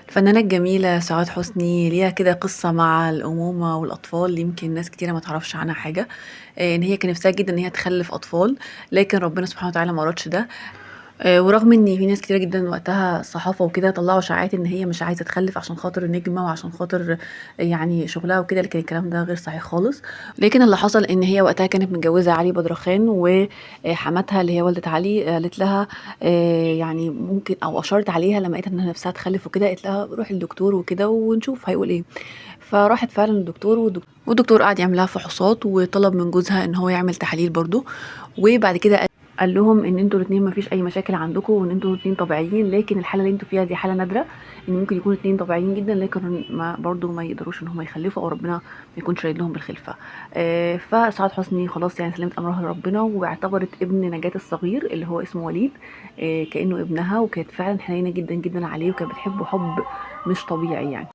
الفنانة الجميلة سعاد حسني ليها كده قصة مع الأمومة والأطفال، يمكن ناس كتيرة ما تعرفش عنها حاجة. إن هي كان نفسها جدا إن هي تخلف أطفال، لكن ربنا سبحانه وتعالى ما أرادش ده. ورغم ان في ناس كتير جدا وقتها الصحافه وكده طلعوا اشاعات ان هي مش عايزه تخلف عشان خاطر نجمه وعشان خاطر يعني شغلها وكده، لكن الكلام ده غير صحيح خالص. لكن اللي حصل ان هي وقتها كانت متجوزه علي بدرخان، وحماتها اللي هي والده علي قالت لها يعني ممكن، او اشارت عليها لما قالت انها نفسها تخلف وكده، قالت لها روحي للدكتور وكده ونشوف هيقول ايه. فراحت فعلا للدكتور، والدكتور قعد يعمل لها فحوصات وطلب من جوزها ان هو يعمل تحاليل برضو. وبعد كده قال لهم ان انتوا الاثنين ما فيش اي مشاكل عندكم، وان انتوا الاثنين طبيعيين، لكن الحاله اللي انتوا فيها دي حاله نادره، ان ممكن يكونوا الاثنين طبيعيين جدا لكن ما برضو ما يقدروش ان هم يخلفوا، او ربنا ما يكونش رايد لهم بالخلفه. فسعاد حسني خلاص يعني سلمت امرها لربنا، واعتبرت ابن نجاة الصغير اللي هو اسمه وليد كانه ابنها، وكانت فعلا حنينه جدا جدا عليه، وكانت بتحبه حب مش طبيعي يعني.